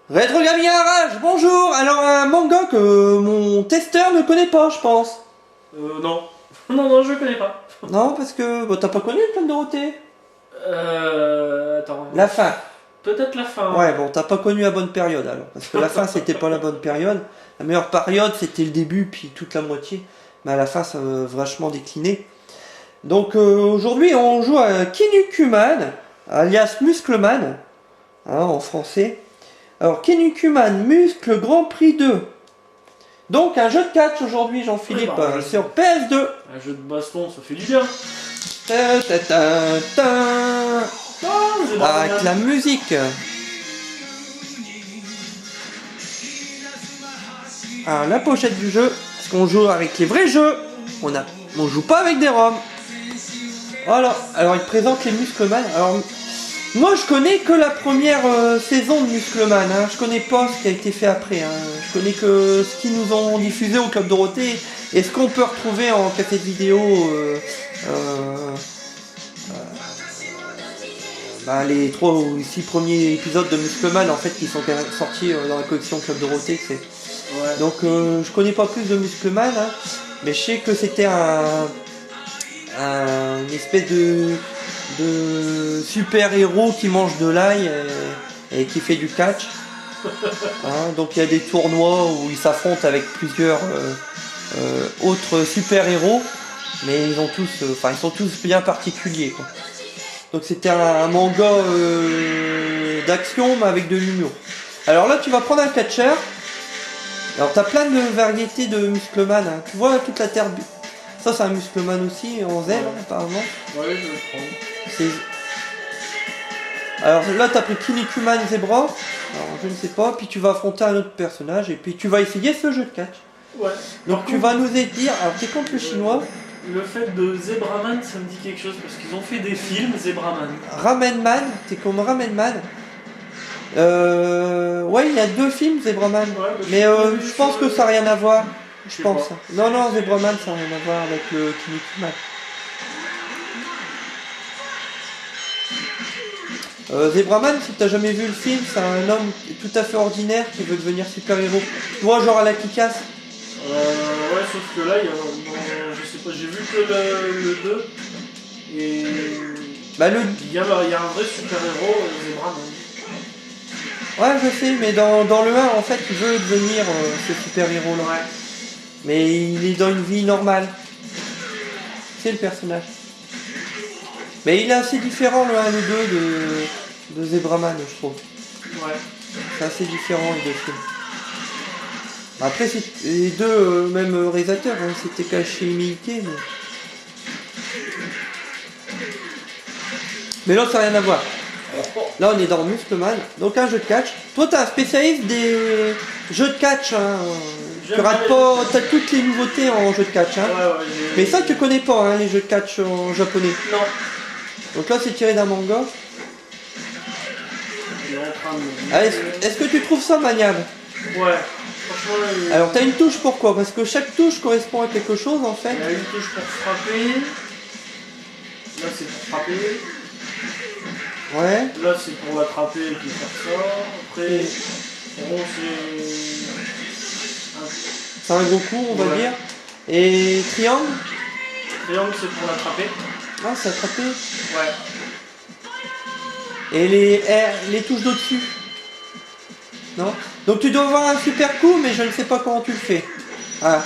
Rétro Gaming à rage, bonjour. Alors un manga que mon testeur ne connaît pas, je pense. Non. Non, je connais pas. Non, parce que bon, t'as pas connu le Club Dorothée? Attends. La fin. Peut-être la fin. Ouais, bon, t'as pas connu la bonne période alors. Parce que la fin, c'était pas la bonne période. La meilleure période, c'était le début, puis toute la moitié. Mais à la fin, ça a vachement décliné. Donc aujourd'hui, on joue à Kinnikuman, alias Muscleman, hein, en français. Alors, Kinnikuman, Muscle Grand Prix 2. Donc, un jeu de catch aujourd'hui, Jean-Philippe, Oui, bah, sur PS2. Un jeu de baston, ça fait du bien. Ta, ta, ta, ta. Avec la musique. Alors, la pochette du jeu, parce qu'on joue avec les vrais jeux. On joue pas avec des ROM. Voilà. Alors, il présente les Muscleman. Alors, moi, je connais que la première saison de Muscleman. Hein. Je connais pas ce qui a été fait après. Hein. Je connais que ce qu'ils nous ont diffusé au Club Dorothée et ce qu'on peut retrouver en cassette vidéo. Les 3 ou 6 premiers épisodes de Muscleman en fait qui sont sortis dans la collection Club Dorothée. Ouais. Donc, je connais pas plus de Muscleman, hein, mais je sais que c'était une espèce de super-héros qui mange de l'ail et qui fait du catch. Hein, donc il y a des tournois où ils s'affrontent avec plusieurs autres super-héros, mais ils sont tous bien particuliers, quoi. Donc c'était un manga d'action mais avec de l'humour. Alors là tu vas prendre un catcheur. Alors t'as plein de variétés de Muscleman, hein. Tu vois toute la terre. Ça c'est un Muscleman aussi en zèbre, ouais. Apparemment. Ouais, je vais le prendre. Alors là t'as pris Kinnikuman Zebra. Alors je ne sais pas. Puis tu vas affronter un autre personnage et puis tu vas essayer ce jeu de catch. Ouais. Donc tu vas nous dire. Alors t'es contre le chinois. Le fait de Zebraman, ça me dit quelque chose parce qu'ils ont fait des films Zebraman. Ramenman, t'es comme Ramenman. Ouais, il y a 2 films Zebraman. Ouais, mais je pense que ça n'a rien à voir. Je pense. Pas. Non, Zebraman, ça n'a rien à voir avec le Kinnikuman. Zebraman, si t'as jamais vu le film, c'est un homme tout à fait ordinaire qui veut devenir super-héros. Tu vois, genre à la Kick-Ass. Ouais, sauf que là, je sais pas, j'ai vu que le 2. Et. Il y a un vrai super-héros, Zebraman. Ouais, je sais, mais dans le 1, en fait, il veut devenir ce super-héros-là. Ouais. Mais il est dans une vie normale. C'est le personnage. Mais il est assez différent, le 1 et le 2 de Zebraman, je trouve. Ouais. C'est assez différent, les 2 films. Après, c'est les 2 mêmes réalisateurs, hein, c'était caché imité, mais là, ça n'a rien à voir. Là, on est dans Muscleman, donc un jeu de catch. Toi, t'es un spécialiste des jeux de catch. Hein. Tu rates pas, t'as toutes les nouveautés en jeu de catch. Hein. Ouais, mais ça, tu connais pas, hein, les jeux de catch en japonais. Non. Donc là, c'est tiré d'un manga. Est-ce que tu trouves ça maniable? Ouais. Franchement, alors, t'as une touche pourquoi? Parce que chaque touche correspond à quelque chose, en fait. Il y a une touche pour frapper. Là, c'est pour frapper. Ouais. Là, c'est pour l'attraper et puis faire ça. Après, bon, c'est un gros coup, on va dire. Et triangle? Triangle, c'est pour l'attraper. Ah, c'est attraper? Ouais. Et les touches d'au-dessus? Non? Donc tu dois avoir un super coup, mais je ne sais pas comment tu le fais. Ah.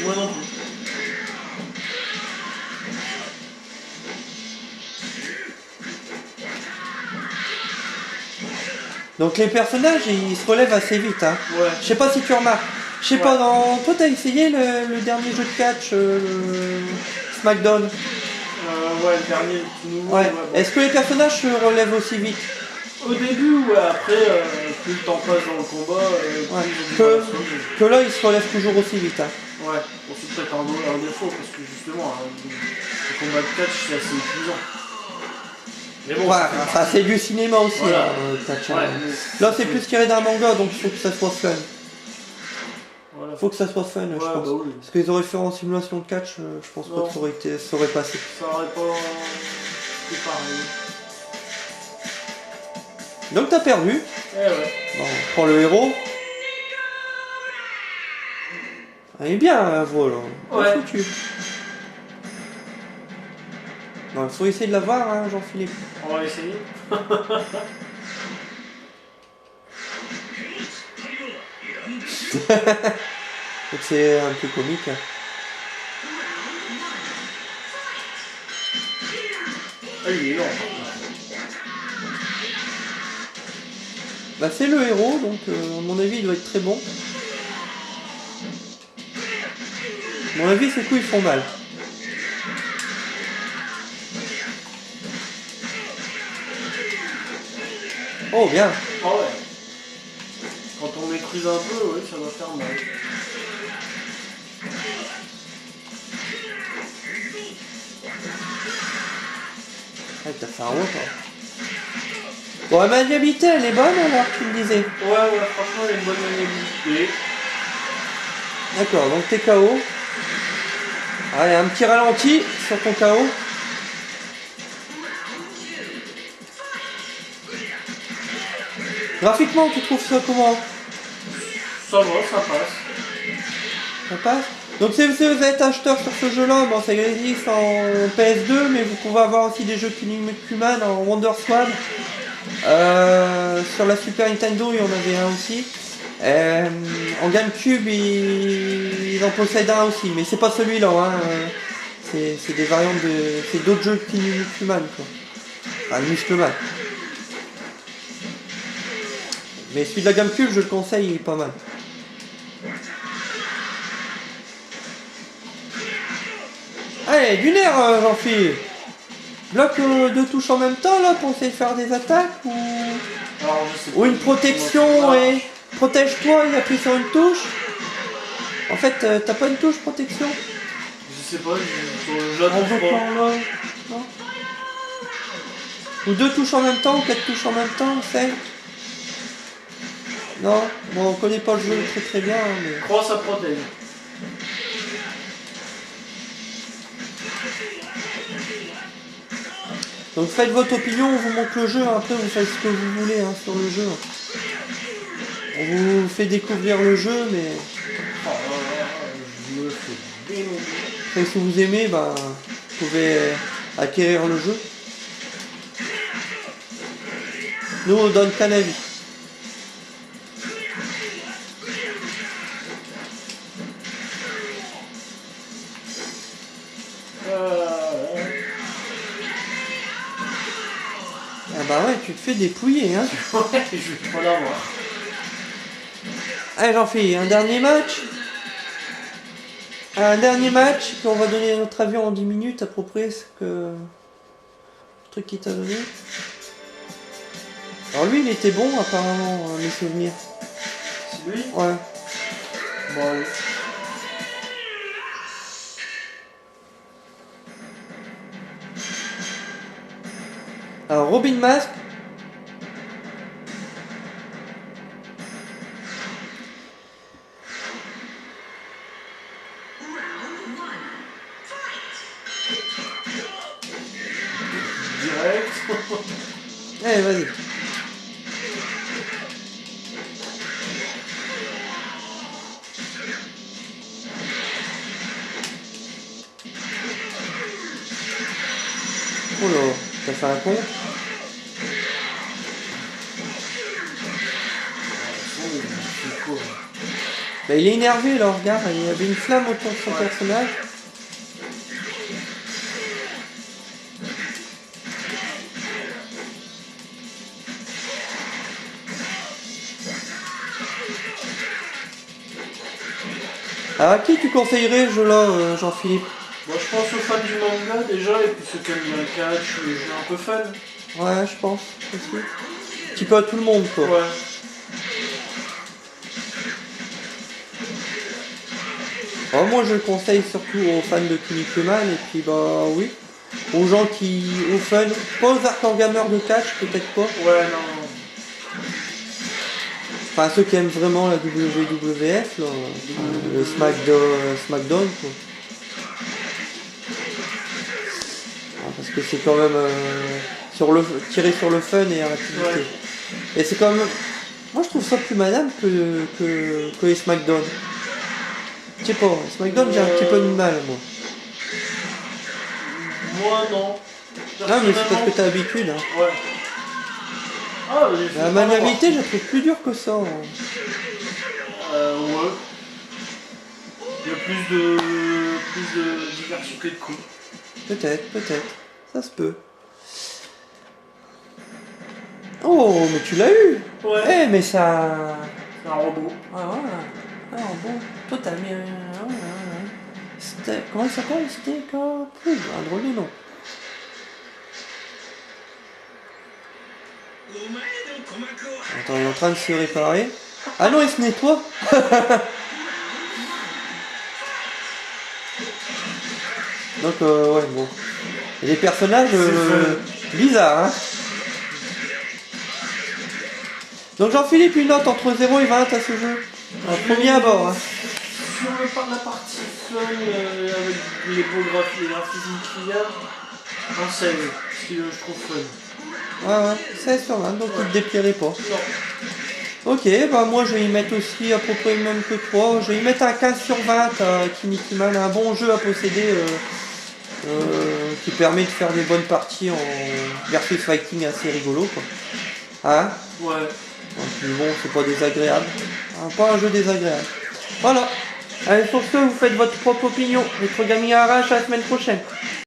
Moi non plus. Donc les personnages, ils se relèvent assez vite. Hein. Ouais. Je sais pas si tu remarques. Je sais pas, toi t'as essayé le dernier jeu de catch, SmackDown? Ouais, le dernier, le nouveau. Ouais. Est-ce que les personnages se relèvent aussi vite? Au début, ouais, après, plus le temps passe dans le combat, que là, ils se relèvent toujours aussi vite. Hein. Ouais, bon, c'est peut-être un défaut, parce que justement, le combat de catch, c'est assez épuisant. Mais bon, ouais, c'est du cinéma aussi, voilà. Catch, ouais, là, c'est plus tiré d'un manga, donc il faut que ça soit fun. Voilà. Faut que ça soit fun, je pense. Bah oui. Parce qu'ils auraient fait en simulation de catch, je pense pas que ça aurait passé. Ça aurait pas été pareil. Donc t'as perdu. Eh ouais. Bon, on prend le héros. Il est bien, vol. Ouais. Foutu. Non, il faut essayer de l'avoir, hein, Jean-Philippe. On va essayer. C'est un peu comique. Hein. Ah, il est lent. Bah, c'est le héros, donc à mon avis il doit être très bon. À mon avis, ces coups ils font mal. Oh, bien. Ah ouais. Quand on maîtrise un peu, oui, ça va faire mal. Ah, t'as fait un haut, toi. Bon, la maniabilité, elle est bonne alors, tu me disais. Ouais, franchement, il y a une bonne maniabilité. D'accord, donc t'es KO. Allez, un petit ralenti sur ton KO. Graphiquement, tu trouves ça comment? Ça va, ça passe. Ça passe? Donc si vous êtes acheteur sur ce jeu-là, bon, ça existe en PS2, mais vous pouvez avoir aussi des jeux Kinnikuman en WonderSwan. Sur la Super Nintendo, il y en avait un aussi. En GameCube, ils en possèdent un aussi, mais c'est pas celui-là. Hein. C'est des variantes de... C'est d'autres jeux Kinnikuman, quoi. Enfin, Muscleman. Mais celui de la GameCube, je le conseille, il est pas mal. Allez, du nerf, Jean-Philippe. Bloque deux touches en même temps, là, pour essayer de faire des attaques, ou... Alors, je sais pas. Ou une protection et... Protège-toi et appuie sur une touche. En fait, t'as pas une touche protection? Je sais pas, je En bloquant là. Non. Ou deux touches en même temps, ou quatre touches en même temps, c'est... Non, bon, on connaît pas le jeu très bien, hein, mais... Croix, ça protège. Donc faites votre opinion, on vous montre le jeu, après vous faites ce que vous voulez hein, sur le jeu. On vous fait découvrir le jeu, mais... Je me fais démonter. Après, si vous aimez, bah, vous pouvez acquérir le jeu. Nous, on donne qu'un avis. Ah bah ouais, tu te fais dépouiller, hein. Ouais, je vais pas l'avoir. Allez, Jean-Philippe, un dernier match. Un dernier match, puis on va donner notre avis en 10 minutes à peu près ce que... le truc qu'il t'a donné. Alors lui, il était bon apparemment, mes souvenirs. C'est lui? Ouais. Bon, allez. Alors Robin Mask. Direct. Allez, vas-y. Oh là, t'as fait un con. Bah, il est énervé là, regarde, il y avait une flamme autour de son personnage. Alors à qui tu conseillerais ce jeu-là, Jean-Philippe? Moi je pense aux fans du manga déjà, et puis ceux qui aiment bien le catch, les jeux un peu fun. Ouais, je pense aussi. Un petit peu à tout le monde, quoi. Ouais. Alors, moi, je le conseille surtout aux fans de Kinnikuman, et puis bah oui, aux gens qui... aux fans, pas aux hardcore gamers de catch, peut-être pas. Ouais, non. Enfin, ceux qui aiment vraiment la WWF, là, le SmackDown, quoi. Parce que c'est quand même tiré sur le fun et la rapidité. Ouais. Et c'est quand même... Moi je trouve ça plus madame que les SmackDown. Je sais pas, SmackDown j'ai un petit peu de mal moi. Moi non. Ah mais c'est parce que t'as l'habitude. Hein. Ouais. Ah, la maniabilité je la trouve plus dure que ça. Hein. Ouais. Il y a plus de diversité de coups. Peut-être. Ça se peut. Oh, mais tu l'as eu. Ouais. Eh, mais ça... C'est un robot. Ah, voilà. Un robot. Toi, t'as mis un... Comment il s'appelle? Steak... Un drôle de nom. Attends, il est en train de se réparer. Ah non, il se nettoie. Donc, ouais, bon. Et les personnages bizarres, hein. Donc, Jean-Philippe, une note entre 0 et 20 à ce jeu. Un premier abord, hein. Sur la partie fun, avec les graphismes qu'il y a, un 16, ce que je trouve fun. Ouais, 16 sur 20, donc il te déplairait pas. Non. Ok, bah moi je vais y mettre aussi à peu près le même que toi. Je vais y mettre un 15 sur 20 à Kinniki Man, un bon jeu à posséder qui permet de faire des bonnes parties en versus fighting assez rigolo quoi. Hein? Ouais. Donc, bon, c'est pas désagréable. Hein, pas un jeu désagréable. Voilà. Allez, sur ce, vous faites votre propre opinion. Notre gaming arrache à la semaine prochaine.